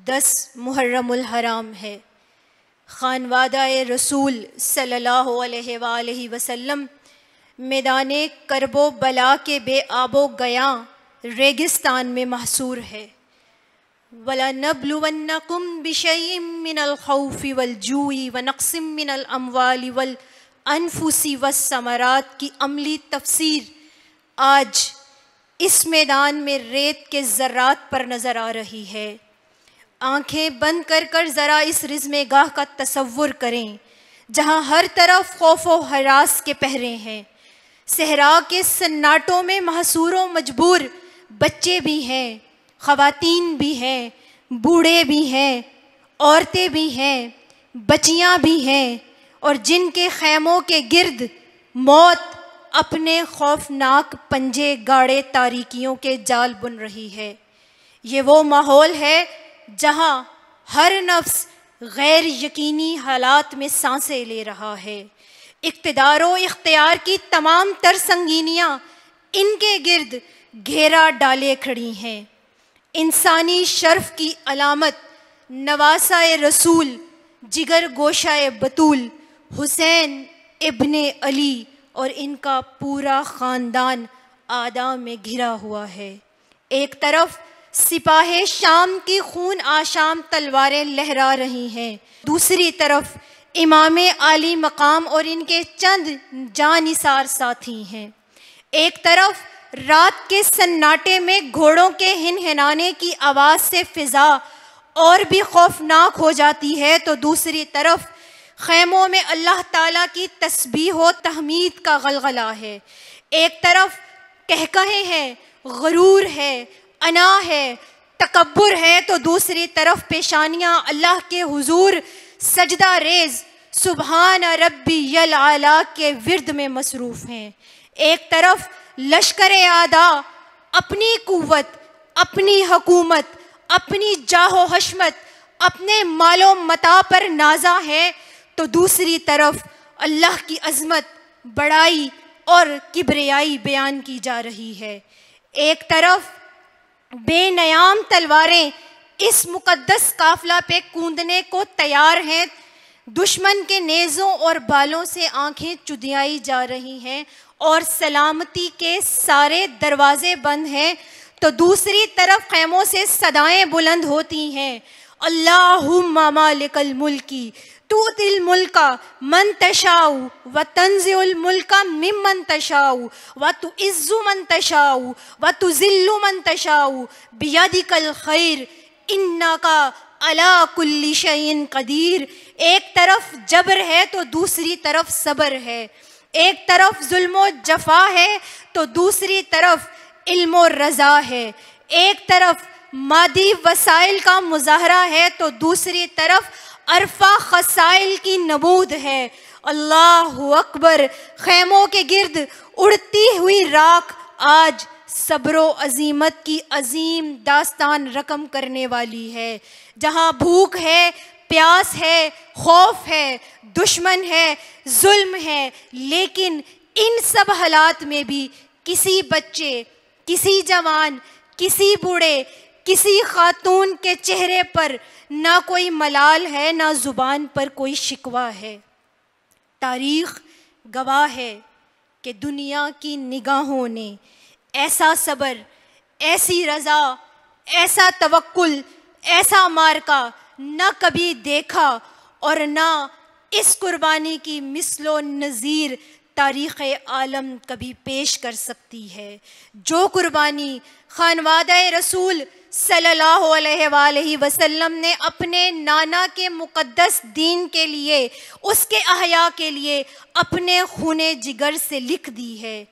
مقدس محرم الحرام ہے۔ خانوادہ رسول صلی اللہ علیہ وآلہ وسلم میدان کرب و بلا کے بے آب و گیاں ریگستان میں محصور ہے۔ وَلَنَبْلُوَنَّكُمْ بِشَيْءٍ مِّنَ الْخَوْفِ وَالْجُوعِ وَنَقْصٍ مِّنَ الْأَمْوَالِ وَالْأَنفُسِ وَالثَّمَرَاتِ کی عملی تفسیر آج اس میدان میں ریت کے ذرات پر نظر آ رہی ہے۔ آنکھیں بند کر کر ذرا اس رزم گاہ کا تصور کریں جہاں ہر طرف خوف و ہراس کے پہرے ہیں۔ صحرا کے سناٹوں میں محصور و مجبور بچے بھی ہیں، خواتین بھی ہیں، بوڑھے بھی ہیں، عورتیں بھی ہیں، بچیاں بھی ہیں، اور جن کے خیموں کے گرد موت اپنے خوفناک پنجے گاڑے تاریکیوں کے جال بن رہی ہے۔ یہ وہ ماحول ہے جہاں ہر نفس غیر یقینی حالات میں سانسیں لے رہا ہے۔ اقتدار و اختیار کی تمام تر سنگینیاں ان کے گرد گھیرا ڈالے کھڑی ہیں۔ انسانی شرف کی علامت نواسہ رسول جگر گوشہ بطول حسین ابن علی اور ان کا پورا خاندان اعداء میں گھرا ہوا ہے۔ ایک طرف سپاہ شام کی خون آشام تلواریں لہرا رہی ہیں، دوسری طرف امام عالی مقام اور ان کے چند جانثار ساتھی ہیں۔ ایک طرف رات کے سناٹے میں گھوڑوں کے ہنہنانے کی آواز سے فضا اور بھی خوفناک ہو جاتی ہے، تو دوسری طرف خیموں میں اللہ تعالیٰ کی تسبیح و تحمید کا غلغلہ ہے۔ ایک طرف قہقہے ہیں، غرور ہے، انا ہے، تکبر ہے، تو دوسری طرف پیشانیاں اللہ کے حضور سجدہ ریز سبحان ربی العلیٰ کے ورد میں مصروف ہیں۔ ایک طرف لشکر اعداء اپنی قوت، اپنی حکومت، اپنی جاہ و حشمت، اپنے مال و متاع پر نازا ہے، تو دوسری طرف اللہ کی عظمت، بڑائی اور کبریائی بیان کی جا رہی ہے۔ ایک طرف بے نیام تلواریں اس مقدس قافلہ پہ کوندنے کو تیار ہیں، دشمن کے نیزوں اور بالوں سے آنکھیں چدیائی جا رہی ہیں اور سلامتی کے سارے دروازے بند ہیں، تو دوسری طرف خیموں سے صدائیں بلند ہوتی ہیں، اللہم مالک الملک تؤتی الملک من تشاء وتنزع الملک ممن تشاء وتعز من تشاء وتذل من تشاء بیدک الخیر انک علی کل شیء قدیر۔ ایک طرف جبر ہے تو دوسری طرف صبر ہے، ایک طرف ظلم و جفا ہے تو دوسری طرف علم و رضا ہے، ایک طرف مادی وسائل کا مظاہرہ ہے تو دوسری طرف عرفہ خسائل کی نمود ہے۔ اللہ اکبر۔ خیموں کے گرد اڑتی ہوئی راکھ آج صبر و عزیمت کی عظیم داستان رقم کرنے والی ہے۔ جہاں بھوک ہے، پیاس ہے، خوف ہے، دشمن ہے، ظلم ہے، لیکن ان سب حالات میں بھی کسی بچے، کسی جوان، کسی بوڑھے، کسی خاتون کے چہرے پر نہ کوئی ملال ہے، نہ زبان پر کوئی شکوہ ہے۔ تاریخ گواہ ہے کہ دنیا کی نگاہوں نے ایسا صبر، ایسی رضا، ایسا توکل، ایسا مارکا نہ کبھی دیکھا، اور نہ اس قربانی کی مثل و نظیر تاریخ عالم کبھی پیش کر سکتی ہے۔ جو قربانی خانوادہ رسول صلی اللہ علیہ وآلہ وسلم نے اپنے نانا کے مقدس دین کے لیے، اس کے احیاء کے لیے اپنے خون جگر سے لکھ دی ہے،